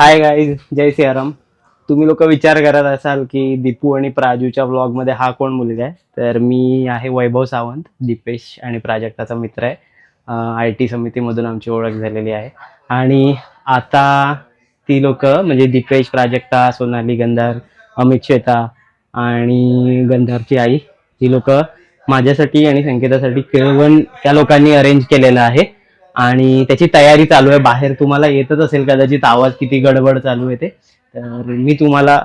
Hi guys, जय सियाराम. तुम्ही लोक विचार करत असाल की दीपू आणि प्राजूच्या ब्लॉग मध्ये हा कोण मुलगा आहे. तर मी आहे वैभव सावंत, दीपेश आणि प्राजक्ताचा मित्र आहे. IT समितीमधून आमची ओळख झालेली आहे. आणि आता ती लोक म्हणजे दीपेश, प्राजक्ता, सोनाली, गंधार, अमित, श्वेता आणि गंधारची आई, ही लोक माझ्यासाठी आणि संकेतासाठी केळवण त्या लोकांनी अरेंज केलेलं आहे. आणि त्याची तयारी चालू आहे. बाहेर तुम्हाला येतच असेल कदाचित आवाज, किती गडबड चालू आहे ते. तर मी तुम्हाला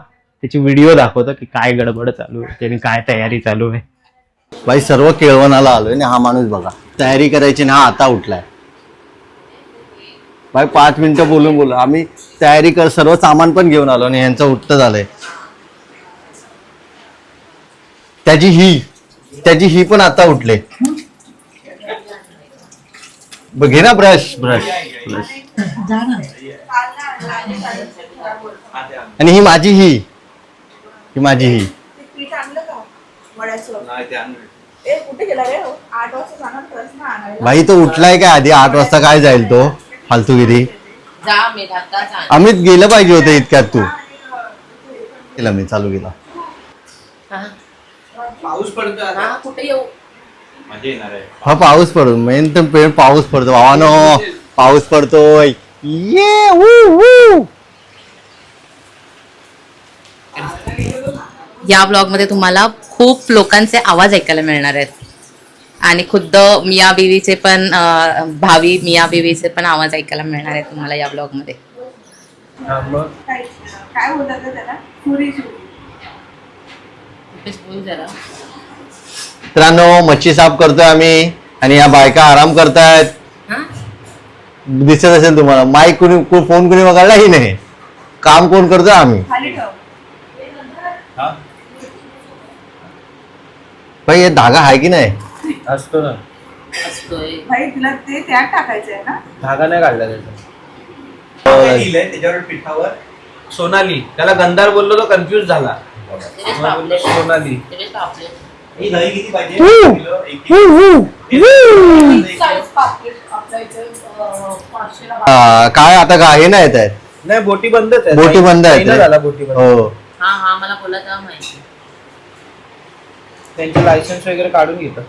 त्याची व्हिडिओ दाखवतो की काय गडबड चालू आहे आणि काय तयारी चालू आहे. भाई सर्व केळवणाला आलोय आणि हा माणूस बघा तयारी करायची ना, आता उठलाय भाई. 5 मिनिटं बोलून आम्ही तयारी कर, सर्व सामान पण घेऊन आलो आणि यांचं उठतं झालंय. त्याची ही पण आता उठले. घे ना ब्रश. आणि ही माझी भाई तो उठलाय काय आधी? 8 वाजता काय जाईल तो फालतूगिरी. अमित गेलं पाहिजे होतं इतक्यात. तू केला मी चालू केला. पाऊस पडतो कुठे येऊ? हा पाऊस पडतो, मेन तर पाऊस पडतो भावानो. पाऊस पडतोय. ये या ब्लॉग मध्ये तुम्हाला खूप लोकांचे आवाज ऐकायला मिळणार आहेत आणि खुद्द मिया बीवीचे पण भावी मिया बीवीचे पण आवाज ऐकायला मिळणार आहेत तुम्हाला या ब्लॉग मध्ये. काय बोलतात त्याला? मित्रांनो, मच्छी साफ करतोय आम्ही आणि या बायका आराम करतायत. दिसत असेल तुम्हाला. माईक फोन कुणी वगळला ही नाही. काम कोण करतोय? आम्ही. भाई हे धागा आहे की नाही? असतो ना. भाई तुला ते त्यात टाकायचंय ना? धागा नाही काढला त्याचा. त्याच्यावर पिठावर सोनाली, त्याला गंधार बोललो तो कन्फ्युज झाला. सोनाली किती पाहिजे? काय आता का हे नाही येत आहेत? नाही, बोटी बंदच आहे. बोटी बंद आहेत. हो, हा मला बोला तेव्हा माहिती. त्यांचे लायसन्स वगैरे काढून घेतात.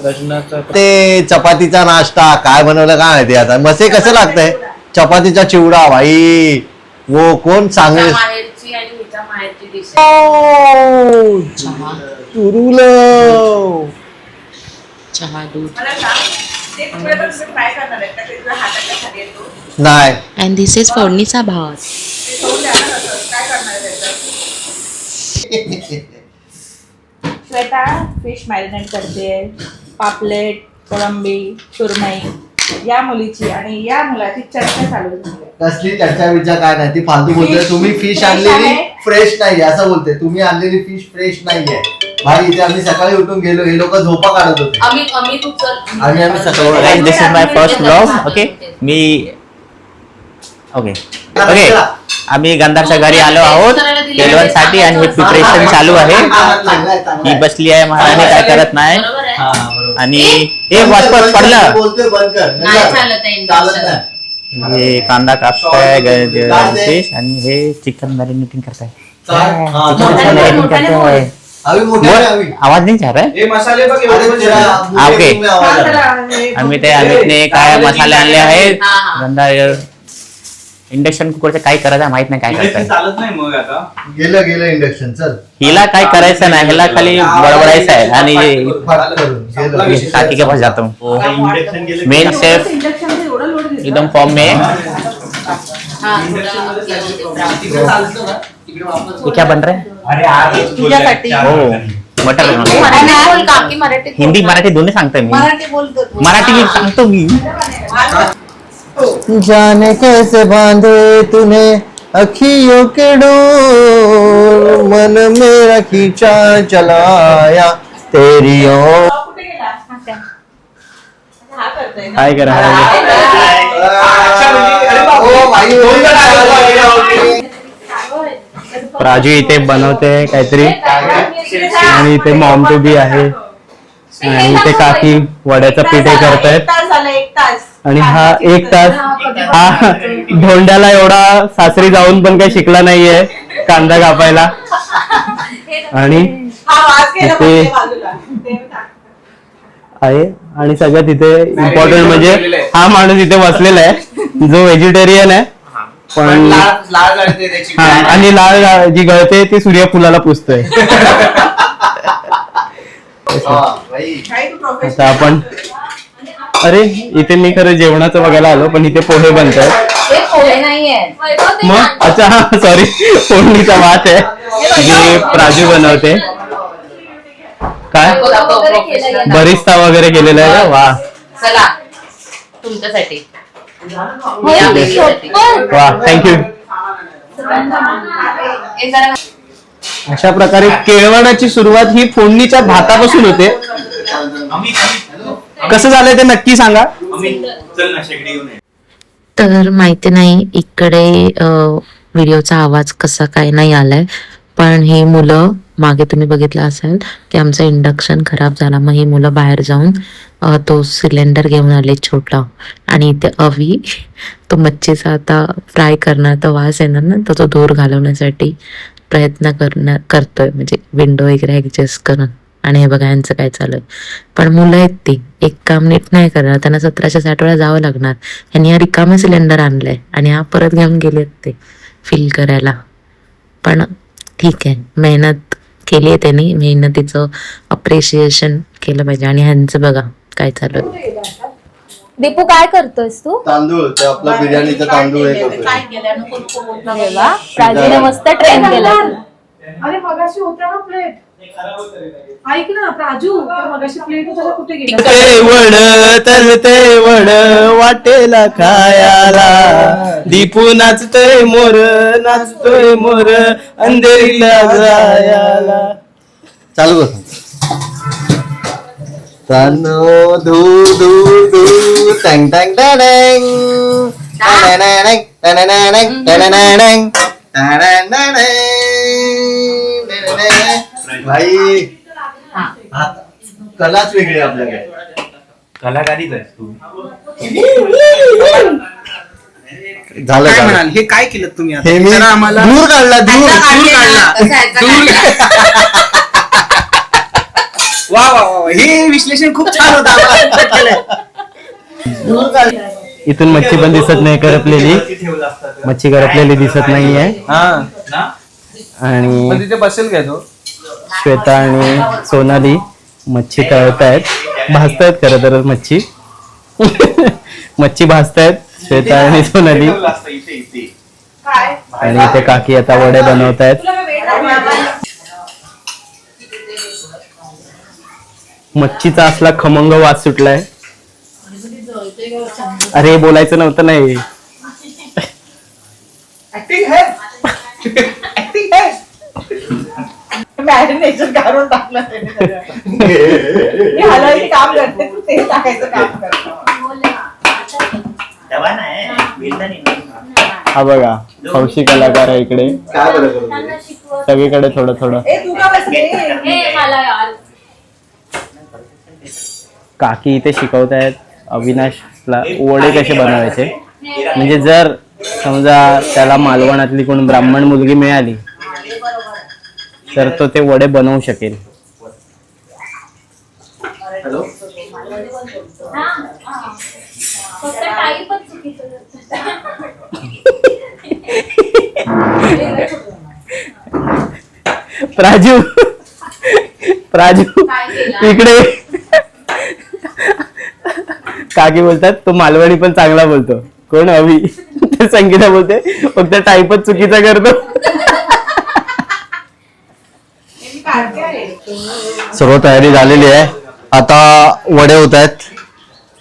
रचनाचा ते चपातीचा नाश्ता काय बनवलं काय माहिती आता. मसे कसं लागतंय? चपातीचा चिवडा भाई. वो कोण सांगेल? माहेरची आणि हिच्या माहेरची डिश. चहा दूध. मला सांग, ते तुला पण तुम्ही ट्राय करणार आहे का? ते तुला हाताच्या खाली येतो नाही. अँड दिस इज फोडणीचा भात. ते खाऊन द्या ना. कसं काय करणार आहे त्याचं? श्वेता फिश मॅरिनेट करते. पापलेट, कोळंबी, सुरमई. या मुलीची आणि या मुलाची चर्चा चालू झाली. कसली चर्चा विचार काय नाही. ती फालतू बोलते. तुम्ही फिश आणलेली फ्रेश नाही असं बोलते. तुम्ही आणलेली फिश फ्रेश नाहीये भाई. इथे आम्ही सकाळी उठून गेलो, हे लोक झोपा काढत होते. आम्ही सकाळी. This is my first blog. Okay, okay आम्ही गंधारच्या घरी आलो आहोत केळवणसाठी आणि हे प्रिपरेशन चालू आहे. ही बसली आहे महाराणी, काय करत नाही. आणि हे वाटपट पडलं. बोलतोय बंद कर. हे कांदा कापताय फिश आणि हे चिकन मॅरिनेटिंग करताय. आवाज नाही छा रहा. मसाले बघ. ओके, आम्ही ते अमितने काय मसाले आणले आहेत. गंधार इंडक्शन कुकरचं काय करायचं माहित नाही. काय करायचं चालत नाही मग. आता गेलं इंडक्शन. चल, हिला काय करायचं नाही, हिला खाली बडबडायचं आहे. आणि काकी के पास जाता हूँ. मेन शेफ एकदम फॉर्म में. ये क्या बन रहा है? तुझ्यासाठी. हो, मटर. हिंदी मराठी दोन्ही सांगतोय मी. मराठी सांगतो मी. जाने कैसे बांधे तूने अखियों के डोर, मन मेरा खींचा चलाया तेरी ओर. कुठे गेला? हा करतोय ना? काय करा. प्राजू इथे बनवते काहीतरी आणि इथे मॉम टू बी आहे आणि इथे काकी वड्याचं पीठ हे करतायत. 1 तास झाला. 1 तास आणि हा 1 तास हा धोंड्याला एवढा सासरी जाऊन पण काही शिकला नाहीये कांदा कापायला. आणि हा वास गेला इथे कोणत्या बाजूला. ते टाक. आहे आणि सगळ्यात इथे इम्पॉर्टंट म्हणजे हा माणूस इथे बसलेला आहे जो व्हेजिटेरियन आहे पण लाळ गळते त्याची. हा आणि लाल जी गळते ती सूर्यफुलाला पुसतोय. भाई काय तू professional? आता आपण अरे इथे मी खरं जेवणाचं बघायला आलो पण इथे पोहे बनतात. हे पोहे नाहीये. मग अच्छा हा सॉरी फोडणीचा भात आहे जी प्राजू बनवते. काय बरिस्ता वगैरे केलेला आहे का? वा चला तुमच्यासाठी वा थँक्यू. अशा प्रकारे केळवणाची सुरुवात ही फोडणीच्या भातापासून होते. कसं झालंय ते नक्की सांगा. तर माहिती नाही इकडे व्हिडिओचा आवाज कसा काय नाही आलाय, पण ही मुलं मागे तुम्ही बघितलं असेल की आमचं इंडक्शन खराब झाला, मग ही मुलं बाहेर जाऊन तो सिलेंडर घेऊन आले छोटा, आणि इथे अवी तो मच्छीचा आता फ्राय करणार, तर वास येणार ना, तर तो धूर घालवण्यासाठी प्रयत्न करतोय, म्हणजे विंडो वगैरे ऍडजस्ट करून. आणि हे बघा यांचं काय चालू आहे. पण मुलं आहेत ती एक काम नीट नाही करणार, त्यांना 1760 वेळा जावं लागणार. ह्यांनी हा रिकामे सिलेंडर आणलाय आणि हा परत घेऊन गेलेत ते फिल करायला. पण ठीक आहे, मेहनत केली आहे त्यांनी, मेहनतीचं अप्रिशिएशन केलं पाहिजे. आणि ह्यांचं बघा काय चालू आहे. दीपू काय करतोयस तू? तांदूळ ते आपला बिर्याणीचा तांदूळ हे करतोय. काय केलं नको नको बोलतो. अरे वा, प्राचीने मस्त ट्रेन केला. अरे मगाशी होत्या ना प्लेट. ऐक ना प्राजू, मगाशी प्लेट होत्या कुठे गेली? ते वड तळते वड वाटेला खायाला, दीपू नाचतोय मोर अंधेरीला जायाला. चालू कर. तानो धू धू धू टँग टँग टँग टँग टँग टँग टँग. भाई कलाच वेगळी आहे आपल्याकडे. कलाकारीच आहेस तू. झालं काय झालं. म्हणाल हे काय केलं तुम्ही आता? हे मी जरा आम्हाला दूर काढला दूर वा वा वा, हे विश्लेषण खूप छान होतं. आम्हाला दूर काढला. इथून मच्छी पण दिसत नाही करपलेली, मच्छी करपलेली दिसत नाहीये. हा आणि पण तिथे बसेल काय तो? श्वेता आणि सोनाली मच्छी तळतायत, भाजतायत खरं तर मच्छी. मच्छी भाजतायत श्वेता आणि सोनाली. काय आणि इथे काकी आता वडे बनवतायत. तुला काय वेळ लागला? मच्छीचा असला खमंग वास सुटलाय. अरे बोलायचं नव्हतं नाही. मॅरिनेशन काढून टाकलं त्याने सगळं. मी हलवायचं काम करते, तू ते टाकायचं काम करतो. हा बघा हौशी कलाकार आहे इकडे, काय बरं करू? सगळीकडे थोडं थोडं. ए तू का बसली? काकी इथे शिकवतायत अविनाशला वडे कसे बनवायचे. म्हणजे जर समजा त्याला मालवणातली कोण ब्राह्मण मुलगी मिळाली तर तो ते वडे बनवू शकेल. हॅलो. प्राजू प्राजू इकडे. काकी बोलतात तो मालवणी पण चांगला बोलतो. कोण अवी? ते संगीता बोलते फक्त टाईपच चुकीचा करतो. मी काढते आहे. सर्व तयारी झालेली आहे. आता वडे होत आहेत.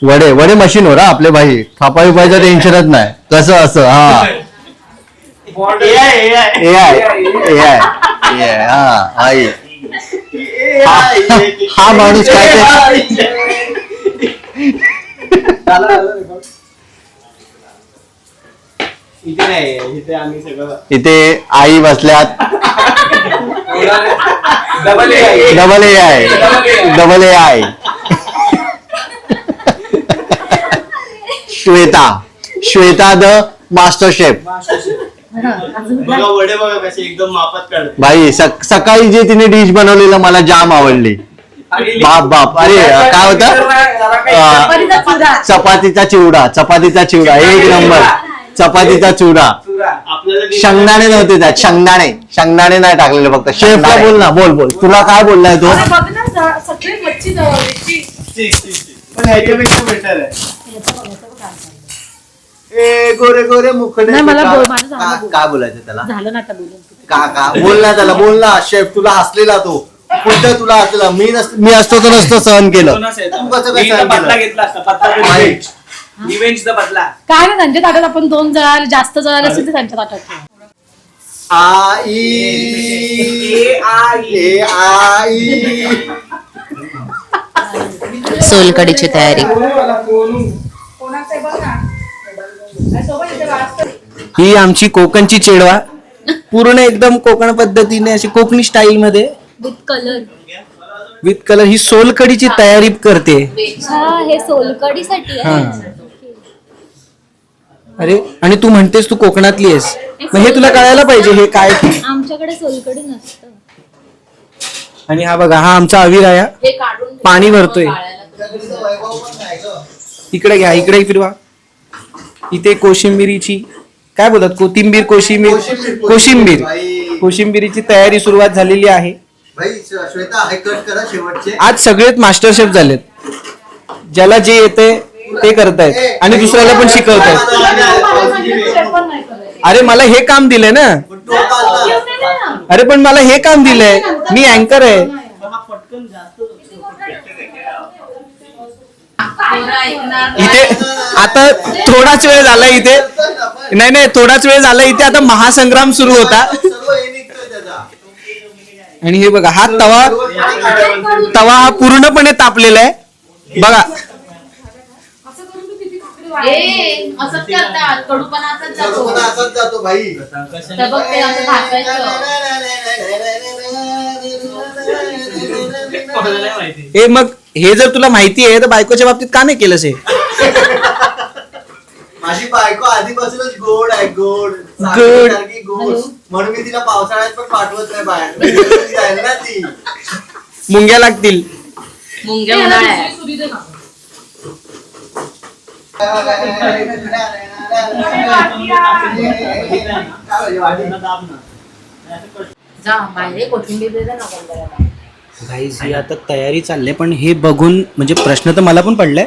वडे वडे मशीनवर हा आपले भाई, थापा विपायचं टेन्शनच नाही. कसं असं हा ए आय हा आई हा माणूस काय ते इथे नाही, इथे आम्ही सगळं इथे आई बसल्यात. Double A double A I double A I. Shweta the master chef. बघा वडे बघा कसे एकदम मापात काढत. भाई सकाळी जे तिने डिश बनवलेलं मला जाम आवडली. बाप अरे काय होतं चपातीचा चिवडा एक नंबर. चपातीचा चिवडा. शेंगदाणे नव्हते त्यात. शेंगदाणे नाही टाकलेले फक्त. शेफला बोल ना. बोल तुला काय बोललाय तो. अरे बघ ना सगळी मच्छी पण ह्याच्यापेक्षा बेटर आहे. ए गोरे मुखडे. नाही, मला माझं झालं. काय बोलायचं त्याला. झालं ना आता बोलून. का बोल ना त्याला. बोल ना. शेफ तुला हसलेला तो. कुठं तुला हसलेला. मी असतो तर नसतं सहन केलं. तू कसं काय सहन केलं. काय ना त्यांच्या ताटात आपण 2 जळाले जास्त जळाले असेल तर त्यांच्या ताटात ठेवू. आई सोलकडीची तयारी. कोणाचं बघ ना सोबत इथे वाजतं. ही आमची कोकणची चिडवा. पूर्ण एकदम कोकण पद्धतीने अशी कोकणी स्टाईल मध्ये विथ कलर ही सोलकडीची तयारी करते. हे सोलकडीसाठी आहे. अरे आणि तू म्हणतेस तू कोकणातली आहेस, मग हे तुला कळायला पाहिजे हे काय. आमच्याकडे सोलकडी नसतं. आणि हा बघा हा आमचा अविराया पाणी भरतोय. इकडे घ्या, इकडे फिरवा. इथे कोशिंबिरीची काय बोलतात कोशिंबिरीची तयारी सुरुवात झालेली आहे. आज सगळेच मास्टर शेफ झालेत. ज्याला जे येते ते करतायत आणि दुसऱ्याला पण शिकवतायत. अरे मला हे काम दिलंय ना. अरे पण मला हे काम दिलंय. मी अँकर आहे. इथे आता थोडाच वेळ झाला इथे. नाही थोडाच वेळ झाला इथे. आता महासंग्राम सुरू होता. आणि हे बघा हा तवा हा पूर्णपणे तापलेला आहे बघा. जातो भाई. हे मग हे जर तुला माहिती आहे तर बायकोच्या बाबतीत का नाही केलंस हे. माझी बायको आधीपासूनच गोड आहे. गोड म्हणून मी तिला पावसाळ्यात पण पाठवत नाही बाहेर. जाईल ना ती. मुंग्या लागतील. मुंग्या उन्हाळ्यात. गाईज ही आता तयारी चालली आहे. पण हे बघून म्हणजे प्रश्न तर मला पण पडलाय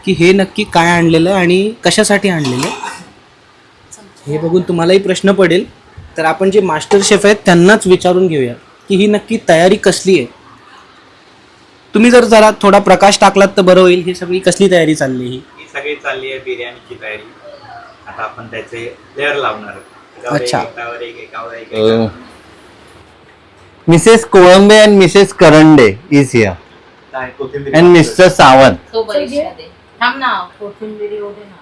की हे नक्की काय आणलेलं आहे आणि कशासाठी आणलेलं आहे. हे बघून तुम्हालाही प्रश्न पडेल. तर आपण जे मास्टर शेफ आहेत त्यांनाच विचारून घेऊया की ही नक्की तयारी कसली आहे. तुम्ही जरा थोडा प्रकाश टाकलात तर बरं होईल. ही सगळी कसली तयारी चालली. ही सगळी चालली आहे बिर्याणीची तयारी. आता आपण त्याचे लेअर लावणार आहोत. अच्छा. एकावर Mrs Kolambe and Mrs Karande is here and mister Sawant. तो बरिस्ता दे. थांब ना कोथिंबीर एवढे ना.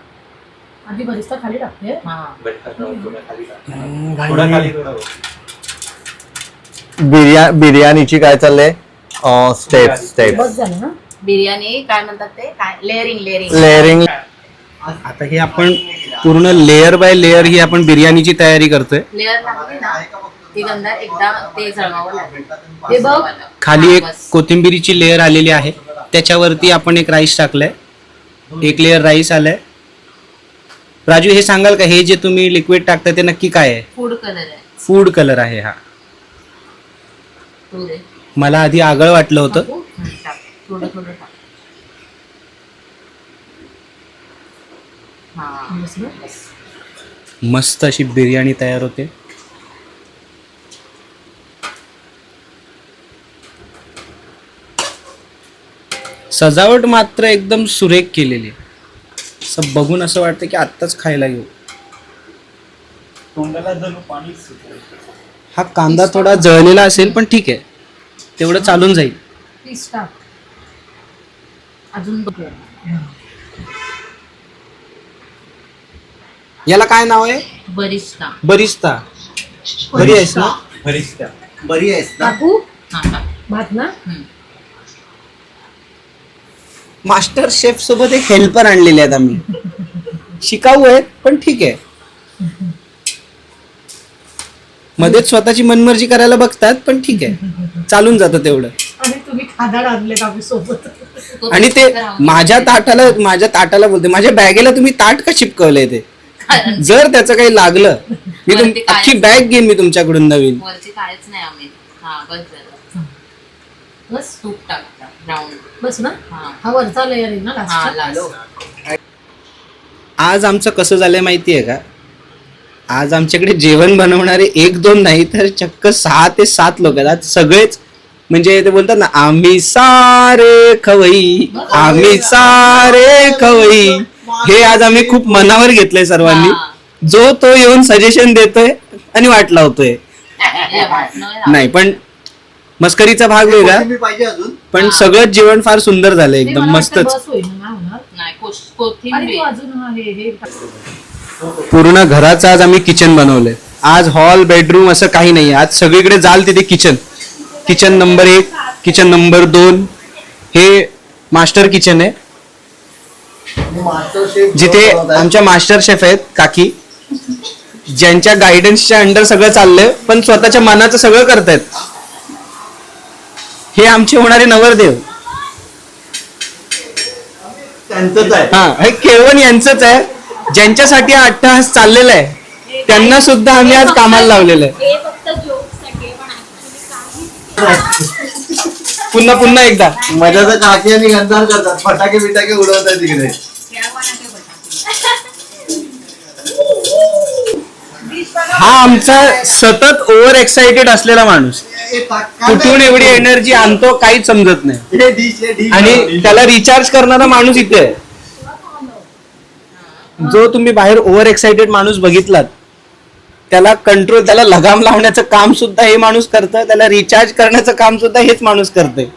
आधी बरिस्ता खाली टाकते. बिर्याणीची काय चाललंय. स्टेप बस झालं ना. बिर्याणी काय म्हणतात ते काय लेअरिंग. लेअरिंग. आता हे आपण पूर्ण लेअर बाय लेअर ही आपण बिर्याणीची तयारी करतोय. लेअर लागली ना ती गंधार एकदा ते जळवावं लागेल. ते बघ खाली एक कोथिंबीरीची लेअर आलेली आहे. त्याच्यावरती आपण एक राईस टाकलाय. एक लेअर राईस आलाय. राजू हे सांगाल का हे जे तुम्ही लिक्विड टाकताय ते नक्की काय आहे. फूड कलर आहे. फूड कलर आहे हा. तू दे. मला आधी आगळ वाटलं होतं. टाक. थोडं टाक. मस्त अशी बिर्याणी तयार होते. सजावट मात्र एकदम सुरेख केलेली. असं बघून असं वाटतं की आत्ताच खायला घेऊ. हा कांदा थोडा जळलेला असेल पण ठीक आहे, तेवढं चालून जाईल. प्लीज टाक. अजून बघ. याला काय नाव आहे. बरिस्ता. बरिस्ता. बरी आहेस ना. बरी आहेस ना. टाकू भात ना. मास्टर शेफ सोबत एक हेल्पर आणलेले आहेत आम्ही. शिकाऊ आहेत पण ठीक आहे. मध्येच स्वतःची मनमर्जी करायला बघतात पण ठीक आहे, चालून जातं तेवढं. आणि तुम्ही खादाड आणले आम्ही सोबत. आणि ते माझ्या ताटाला बोलते, माझ्या बॅगेला तुम्ही ताट का चिपकवलंय ते? जर त्याचं काही लागलं मी अख्खी बॅग घेईन मी तुमच्याकडून नवीन. वरची काहीच नाही आम्ही. हा बस झालं. बस तूप टाकता राऊंड. बस ना, हा वरचा लेअर आहे ना लास्ट. आज आमचं कसं झालंय माहितीये का? आज आमच्याकडे जेवण बनवणारे 1-2 नाही तर चक्क 6 ते 7 लोक आहेत. आज सगळेच म्हणजे ते बोलतात ना, आम्ही सारे खवई, आम्ही सारे खवई. हे आज आम्ही खूप मनावर घेतलंय सर्वांनी. जो तो येऊन सजेशन देतोय आणि वाट लावतोय. नाही पण मस्करीचा भाग वेगळा, कोथिंबीर पाहिजे अजून. पण सगळं जेवण फार सुंदर झालंय, एकदम मस्तच. बस होईल ना, नाही होणार. नाही आणि कोथिंबीर. तू अजून हे पूर्ण घराचं आज आम्ही किचन बनवलंय. आज हॉल बेडरूम असं काही नाही. आज सगळीकडे जाल तिथे kitchen. Kitchen number 1, kitchen number 2 हे मास्टर किचन आहे, मास्टर शेफ जिथे आमच्या मास्टर शेफ आहेत काकी, ज्यांच्या गायडन्सच्या अंडर सगळं चाललंय पण स्वतःच्या मनाचं सगळं करतायत. हे आमचे होणारे नवरदेव. त्यांचंच आहे. हा, हे केळवण यांचंच आहे. ज्यांच्यासाठी हा अट्टहास चाललेला आहे त्यांना सुद्धा आम्ही आज कामाला लावलेलं आहे. हे फक्त जोकसाठी आहे, पण actually काही पुन्हा एकदा मजाचं काकी आणि गंधार करतात, फटाके बिटाके उडवतात तिकडे. हा आमचा सतत ओव्हर एक्साइटेड असलेला माणूस. कुठून एवढी एनर्जी आणतो काहीच समजत नाही. हे डिश, हे डिश. आणि त्याला रिचार्ज करणारा माणूस इथे आहे. जो तुम्ही बाहेर ओव्हर एक्साइटेड माणूस बघितलात त्याला कंट्रोल, त्याला लगाम लावण्याचं काम सुद्धा हे माणूस करतं, त्याला रिचार्ज करण्याचं काम सुद्धा हेच माणूस करते.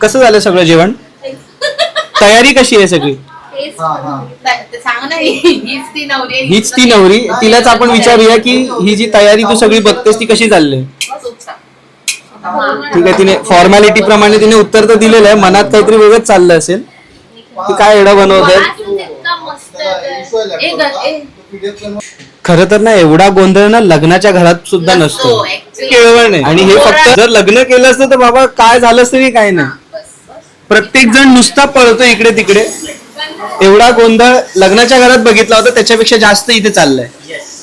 कसं झालं सगळं जेवण? तयारी कशी आहे सगळी? सांग ना, हीच ती नवरी. हीच ती नवरी. तिलाच आपण विचारूया की ही जी तयारी तू सगळी बघतेस ती कशी चालली. ठीक आहे, तिने फॉर्मॅलिटी प्रमाणे तिने उत्तर तर दिलेलं आहे, मनात काहीतरी वेगळंच चाललं असेल की काय एवढं बनवत. खरं तर ना एवढा गोंधळ ना लग्नाच्या घरात सुद्धा नसतो, केळवण आहे. आणि हे फक्त जर लग्न केलं असतं तर बाबा काय झालं असतं की काय नाही. प्रत्येक जण नुसता पळतो इकडे तिकडे. एवढा गोंधळ लग्नाच्या घरात बघितला होता त्याच्यापेक्षा जास्त इथे चाललंय.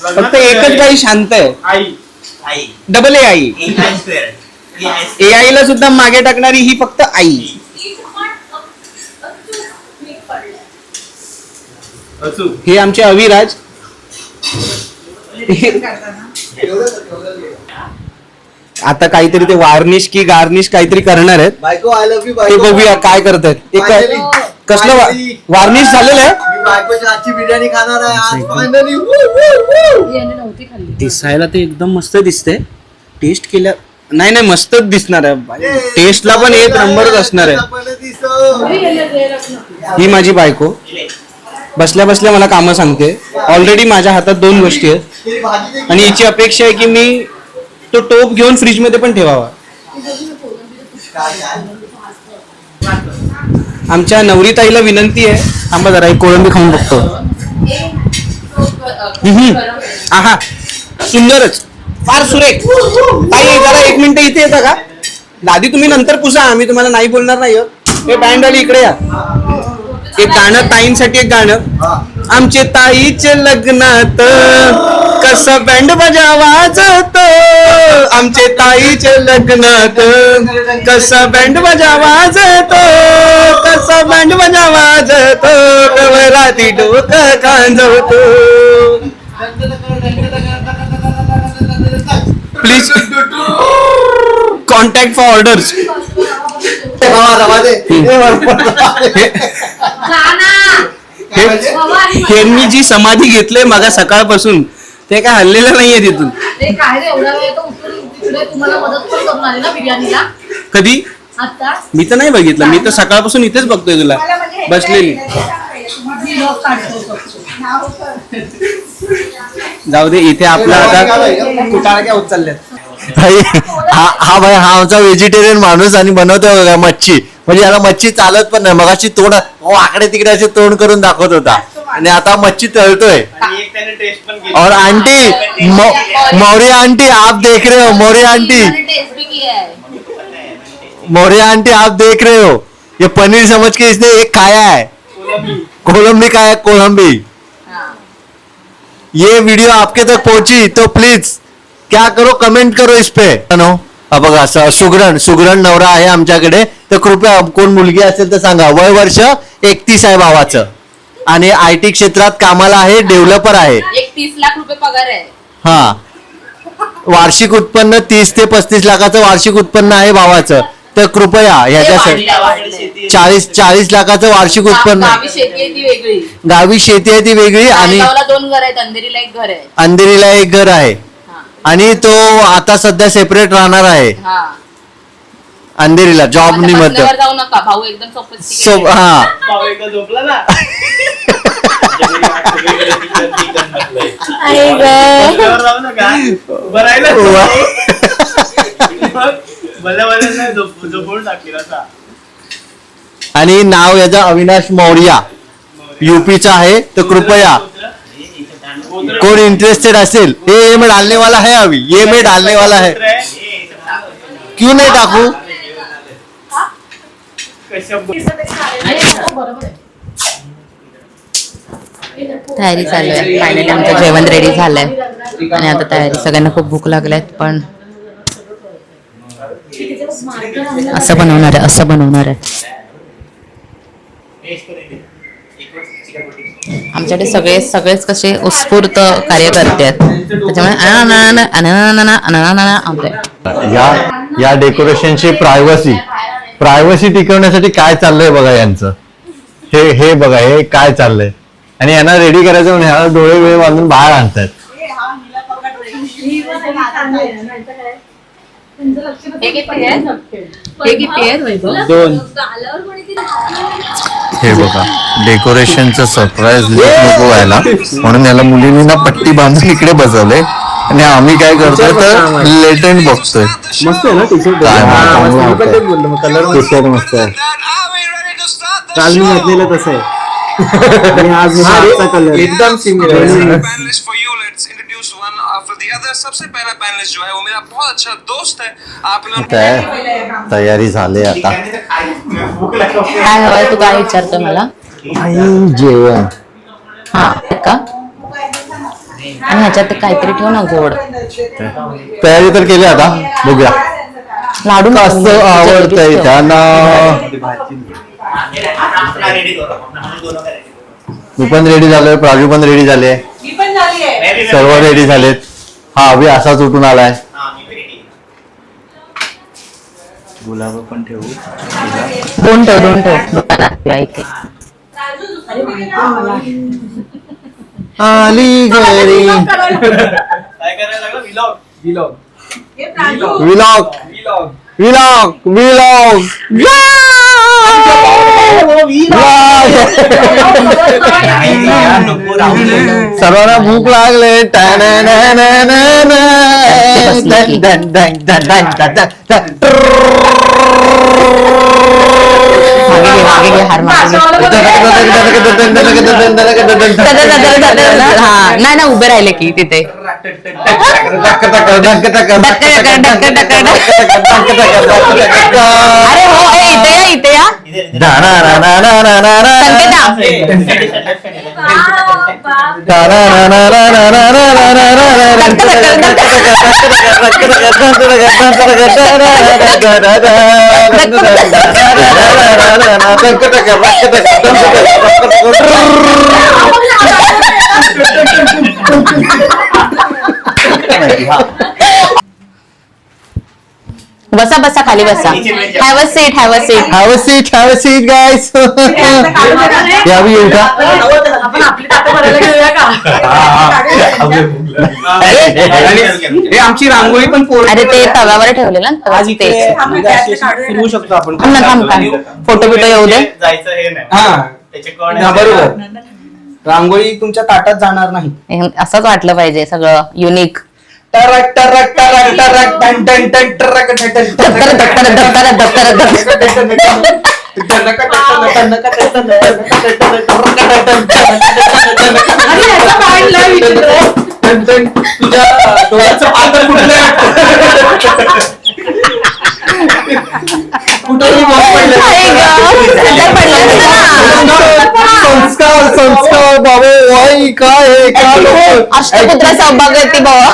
फक्त एकच बाई शांत आहे, डबल ए आई. ए आईला सुद्धा मागे टाकणारी ही फक्त आई. हे आमचे अविराज. आता काहीतरी ते वार्निश की गार्निश काहीतरी करणार आहेत. बायको आय लव्ह यू. ते बघूया काय करतायत. कसलं वार्निश झालेलं आहे. मी बायकोच्या आजची बिर्याणी खाणार आहे आज फायनली. नव्हती खाल्ली. दिसायला ते एकदम मस्त दिसते. टेस्ट केल्या नाही मस्तच दिसणार आहे. टेस्टला पण एक नंबरच असणार आहे. ही माझी बायको बसल्या बसल्या मला कामं सांगते. ऑलरेडी माझ्या हातात 2 गोष्टी आहेत आणि हिची अपेक्षा आहे की मी तो टोप घेऊन फ्रीज मध्ये पण ठेवावा. आमच्या नवरीताईला विनंती आहे, थांबा जरा एक कोळंबी खाऊन बघतो. आहा सुंदरच, फार सुरेख. ताई जरा 1 मिनिट इथे येता का? दादी तुम्ही नंतर पुसा, आम्ही तुम्हाला नाही बोलणार नाही. हे बँड वाली इकडे या. एक गाणं ताईंसाठी, एक गाणं. आमचे ताईचे लग्नात कसं बँड बाजा वाजतो, आमचे ताईचे लग्नात कसं बँड बाजा वाजतो, कसं बँड बाजा वाजतो, कवराती डोकं कांजवतो. Please contact for orders. यांनी जी समाधी घेतली मगा सकाळपासून ते काय हल्लेलं नाहीये तिथून. काय रे एवढा वेळ तो उठून तिकडे तुम्हाला मदत पण करणार आहे ना बिर्याणीला? कधी? आता मी तर नाही बघितलं. मी तर सकाळपासून इथेच बघतोय तुला बसलेली. जाऊ दे, इथे आपला आता कुटाळा काय होत चालल्यात. हा भाई, हा आमचा व्हेजिटेरियन माणूस आणि बनवतो मच्छी. म्हणजे याला मच्छी चालत पण नाही. मगाशी तोंड आकडे तिकडे असे तोंड करून दाखवत होता. आणि आता मच्छी तळतोय. आणि एक त्याने टेस्ट पण केली. और आंटी मौर्य आंटी आप देख रहे हो, मौर्य आंटी मौर्य आंटी आप देख रहे हो, ये पनीर समझ के इसने एक खाया है, कोलंबी खाया, कोलंबी. ये वीडियो आपके तक पहुंची तो प्लीज क्या करो, कमेंट करो इस पे. बघा सुगरण नवरा आहे आमच्याकडे, तर कृपया कोण मुलगी असेल तर सांगा. वय वर्ष 31 आहे भावाचं आणि IT क्षेत्रात कामाला आहे, डेव्हलपर आहे. 30 लाख रुपये पगार आहे. हा, वार्षिक उत्पन्न 30 ते 35 लाखाचं वार्षिक उत्पन्न आहे भावाचं. तर कृपया ह्याच्यासाठी 40 लाखाचं वार्षिक उत्पन्न. गावी शेती आहे ती वेगळी. गावी शेती आहे ती वेगळी आणि 2 घर आहेत, अंधेरीला एक घर आहे. अंधेरीला एक घर आहे आणि तो आता सध्या सेपरेट राहणार आहे अंधेरीला जॉब निमित्त. जाऊ नका, भाऊ एकदम सोपं. हा भाऊ एकदा झोपला ना. जाऊ नका. उभं राहिलं. भल्या झोपून टाकतील असा. आणि नाव याचं अविनाश मौर्या, यूपीचा आहे. तर कृपया कोण इंटरेस्टेड असेल, ये मैं डालने वाला है, अभी ये मैं डालने वाला है, क्यों नहीं टाकू. तयारी चालू आहे. फायनली आमचं जेवण रेडी झालंय आणि आता तयारी, सगळ्यांना खूप भूक लागल्यात. पण असं बनवणार आहे. आमच्याकडे सगळेच कसे उत्स्फूर्त कार्यकर्ते आहेत, त्याच्यामुळे या डेकोरेशनची प्रायव्हसी टिकवण्यासाठी काय चाललंय बघा यांचं. हे बघा हे काय चाललंय. आणि यांना रेडी करायचं म्हणून ह्याला डोळे वेळ बांधून बाहेर आणतात. हे बघा डेकोरेशनचं सरप्राईज नको व्हायला म्हणून याला मुलींनी ना पट्टी बांधून इकडे बसवलंय आणि आम्ही काय करतोय तर लेटेंट बघतोय. मस्त आहे ना टी-शर्ट, टी-शर्ट मस्त आहे. काल मी घातलेलं तसं आहे आणि आज हा कलर एकदम सिमिलर. सबसे पहला पैनलिस्ट जो है वो मेरा बहुत अच्छा दोस्त है. आप लोग तयारी झाली आता. काय हवंय, तू काय विचारतो मला? जेवण हा का, आणि ह्याच्यात काहीतरी ठेव ना गोड. तयारी तर केली, आता बघूया लाडू कसं आवडतंय त्यांना. मी पण रेडी झालोय, प्राजू पण रेडी झाले, सर्व रेडी झालेत. हा अभि असाच उठून आलाय. गुलाब पण ठेवू. दोन ठेव इथे. आली घरी काय करायला लागलं. विलॉग सर्वांना भूक लागले. नाही ना, उभे राहिले की तिथे. अरे हो, इथे या. बसा बसा, खाली बसा. Have a seat guys. यावी येऊ का. आमची रांगोळी पण अरे ते तव्यावर ठेवलेलं ना, फिरवू शकतो आपण. फोटो बिटो येऊ दे. जायचं हे नाही. हा बरोबर, रांगोळी तुमच्या ताटात जाणार नाही. असंच वाटलं पाहिजे, सगळं युनिक. टरक टरक टरक टरक टन टन टन टरक टन टन टन. आणि याचा पाय लय विचित्र आहे. तुझ्या डोळ्याचं पात्र कुठलं कुठेही बॉम्ब पडलं. संस्कार संस्कार बाबा वाई काय हे, काय लोकं. अष्टपुत्र सौभाग्यवती बाबा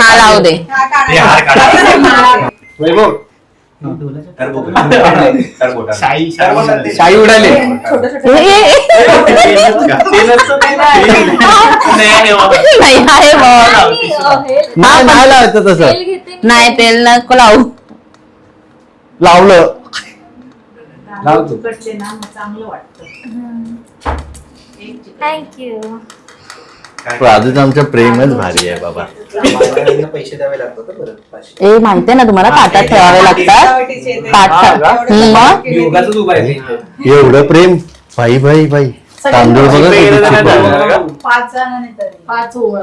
हा लावू दे. ते हार काढा. वैभव शाई उडाले. नाही आहे बघ. नाही लावायचं तसं. नाही तेल नको लावू. लावलं उकडले ना मग चांगलं वाटतं. थँक्यू. प्राजूचं आमचं प्रेमच भारी आहे बाबा. पैसे द्यावे लागतात परत 500. ए माहितीये ना तुम्हाला ताटात ठेवावे लागतात. ताटात मग मी उगाचच उभा आहे इथे. एवढं प्रेम बाई बाई बाई. तांदूळ बघा किती खूप आहे. 5 जणांनी तरी 5 ओळ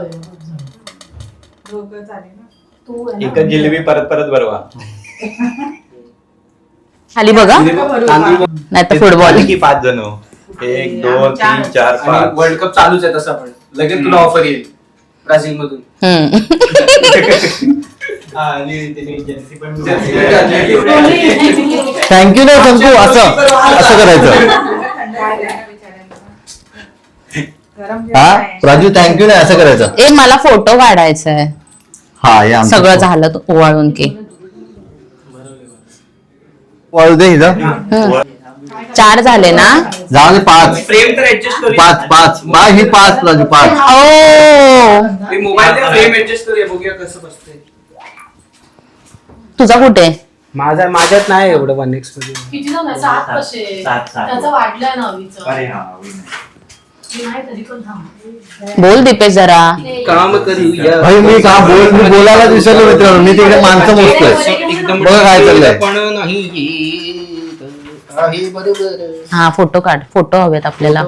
दोघं झाले ना. तू आहे ना. एकच जिलेबी परत परत बरवा. खाली बघा नाही तर फुटबॉल. की 5 जण 1 2 3 4 5. वर्ल्ड कप चालूच आहे तसं पण लगेच तुला ऑफर येईल ब्राझील मधून. थँक्यू ना थँक्यू. असं असं करायचं. हा प्राजू थँक्यू नाही असं करायचं. ए मला फोटो काढायचा आहे. हा हे आमचं सगळं झालं ओवाळून की वाळू दे इथं. 4 झाले ना. जाऊ दे 5 फ्रेम तर ऍडजस्ट करू. 5 ही 5 प्राजू 5. ओ मोबाईल फ्रेम ऍडजस्ट करूया बघूया कसं बसतंय. तुझा कुठे? माझ्यात नाही एवढं 1x मध्ये. किती जण आहे? 7 कसे? 7. त्याचं वाढलंय ना अवीचं. अरे हा नाही तरी पण थांब. बोल दीपेश जरा. काम करूया. भाई मी मी बोलायला विसरलो मित्रांनो. मी तिकडे माणसं मोजतोय. एकदम बघा काय चाललंय. पण नाही आहे बरोबर. हा फोटो काढ. फोटो हवेत आपल्याला.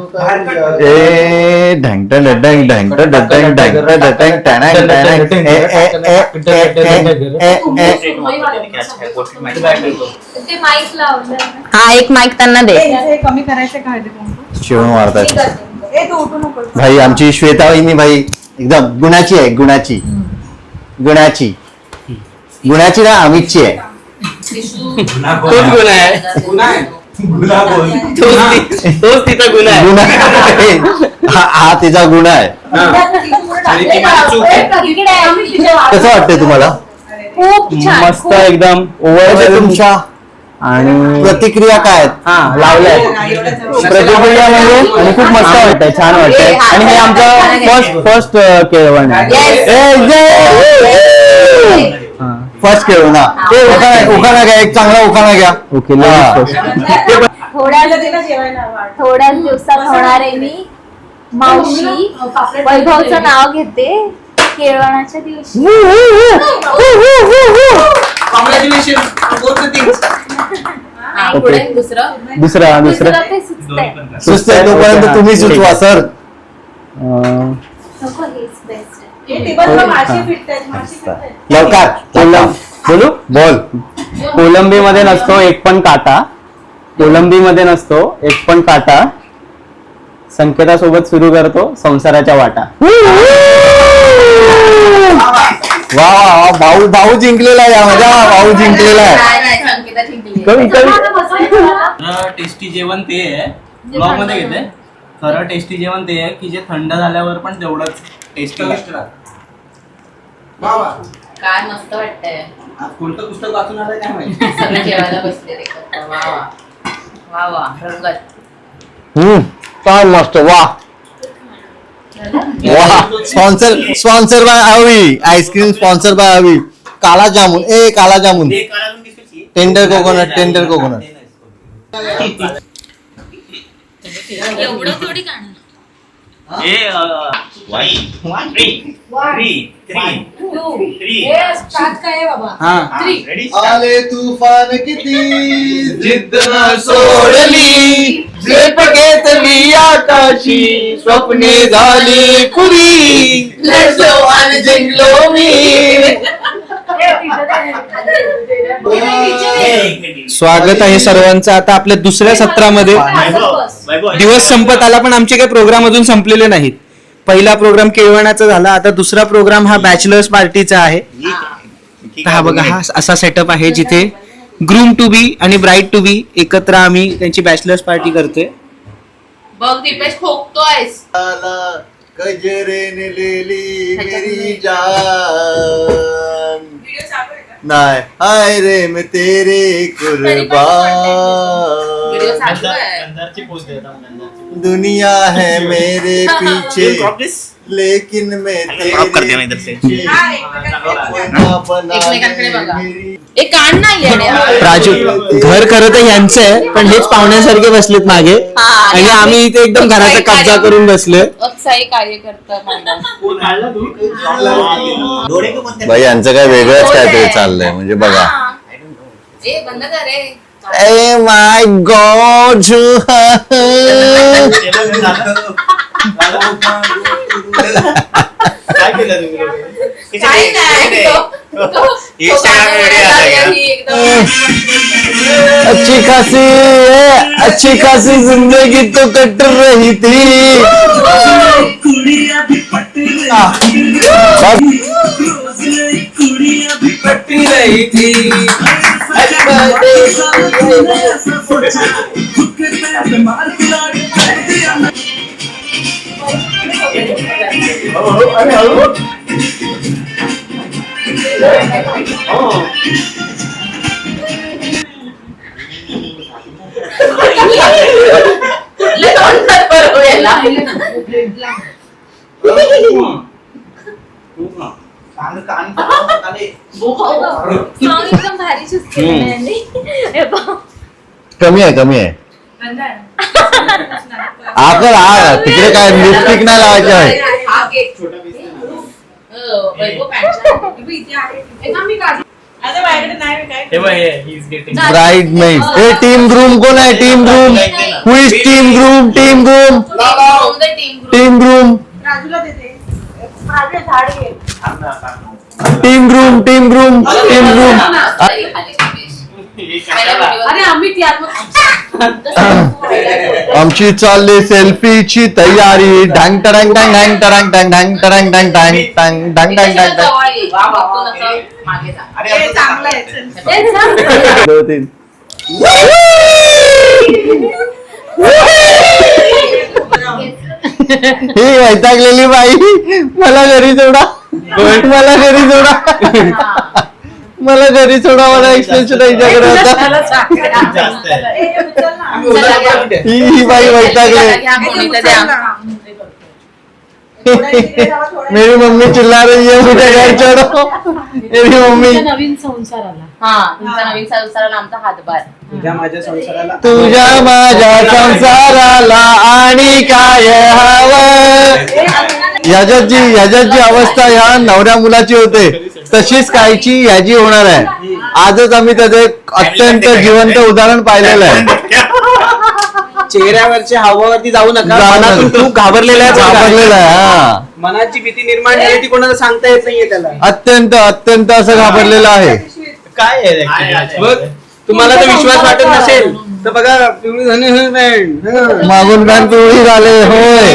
ए ढंग ढंग ढंग ढंग ढंग ढंग ढंग ढंग टॅनॅंग टॅनॅंग ते माईक लावलं. हा एक माईक त्यांना दे. हे कमी करायचं का हळदी कुंकू? शिवण मारतात. ए तू उठू नको. भाई आमची श्वेता वहिनी भाई एकदम गुणाची आहे. गुणाची गुणाची गुणाची ना अमितची आहे. तोच गुन्हा आहे. गुन्हा आहे. गुन्हा बोल. तोच तिचा गुन्हा आहे. गुन्हा हा तिचा गुन्हा आहे. आणि ती माझी चूक आहे. कसं वाटतंय तुम्हाला? खूप छान. मस्त एकदम म्हणजे ओव्हर. तुमच्या आणि प्रतिक्रिया काय आहेत? हा लावलाय प्रतिक्रिया म्हणजे आणि खूप मस्त वाटतंय. छान वाटतंय. आणि हे आमचं फर्स्ट केळवण फर्स्ट खेळू ना. ते उखाणा घ्या. एक चांगला उखाणा घ्या. ओके. थोड्याच दिवसात होणार आहे मी मावशी. वैभवचं नाव घेते केळवणाच्या दिवशी. कॉंग्रॅच्युलेशन. पुढे दुसरं. दुसरा ते सुचतंय. सुचतंय तोपर्यंत तुम्ही सुचवा सर. नको हेच बेस्ट. लवकर बोलू. बोल. कोलंबी मध्ये नसतो एक पण काटा. कोलंबी मध्ये नसतो एक पण काटा. संकेतासोबत सुरू करतो संसाराच्या वाटा. वा वा भाऊ भाऊ जिंकलेला आहे. यामध्ये भाऊ जिंकलेला आहे. कवी टेस्टी जेवण ते आहे. ब्लॉग मध्ये घेते. खरं टेस्टी जेवण ते आहे की जे थंड झाल्यावर पण तेवढंच टेस्टी काय मस्त वाटतंय. कोणतं पुस्तक वाचून आलंय काय माहिती. सगळे जेवायला बसले रे. वा वा वा वा रंगत. काय मस्त. वा वा. स्पॉन्सर बाय आवी. आईस्क्रीम स्पॉन्सर बाय आवी. काला जामुन. ए काला jamun. Tender coconut. Tender coconut. एवढं थोडी गाणं. आले तुफान किती जिद्द न सोडली. झेप घेतली आकाशी स्वप्ने झाली खुरी. लढलो आणि जिंकलो मी. स्वागत आहे सर्वांचं आता आपल्या दुसऱ्या सत्रामध्ये. दिवस संपत आला पण आमचे काही प्रोग्राम अजून संपलेले नाहीत. पहिला प्रोग्राम केळवणाचा झाला, आता दुसरा प्रोग्राम हा बॅचलर्स पार्टीचा आहे. तर हा बघा, हा असा सेटअप आहे जिथे ग्रूम टू बी आणि ब्राईड टू बी एकत्र आम्ही त्यांची बॅचलर्स पार्टी करतोय. बघ दीपेश खोकतोयस. गजरेने लेली मेरी जान नाही हाय रे मैं तेरे कुर्बान दुनिया है मेरे पीछे लेकिन मैं तेरे एकमेकांकडे बघा. एक कान नाही राजू घर खरं तर यांचं आहे पण हेच पाहुण्यासारखे बसलेत मागे आणि आम्ही इथे एकदम घराचा कब्जा करून बसलोय. अक्षय कार्यकर्ता भाई यांचं काय वेगळंच काहीतरी चाललंय म्हणजे बघा. ए बंद कर रे. ए माय गॉड काय केलं तुम्ही काही नाही. अच्छी खासी जिंदगी तो कट रही थी. कमी आहे आकर तिकडे काय लिपस्टिक नाही लावायची आहे. ब्राइड मेड हे टीम ग्रूम कोण आहे? Team groom who is team groom? Team groom अरे आम्ही आमची चालली सेल्फीची तयारी. ढांग टडांग डांग ढांग टडांग डांग ढांग टडांग डांग ढांग टांग ढांग डांग डांग ही वैतागलेली बाई मला घरी सोडा मला एक्सटेन्शन हिच्याकडे होता. ही बाई वैतागले. मेरी मम्मी चिल्ला रही है मुझे घर छोड़ो. मेरी मम्मी नवीन संसार आला. तुमच्या नवीन संसाराला आमचा हातभार. तुझ्या माझ्या संसाराला आणि काय हवं. ह्याच्यात जी अवस्था ह्या नवऱ्या मुलाची होते तशीच कायची ह्याची होणार आहे. आजच आम्ही त्याचं एक अत्यंत जिवंत उदाहरण पाहिलेलं आहे. चेहऱ्यावरच्या हावावरती जाऊ नका. मनातून खूप घाबरलेला आहे. हा मनाची भीती निर्माण झाली ती कोणाला सांगता येत नाहीये त्याला. अत्यंत असं घाबरलेलं आहे. काय आहे बघ, तुम्हाला तर विश्वास वाटत नसेल तर बघा पिवळी झाली मागून पॅन्ट पिवळी झाले होय.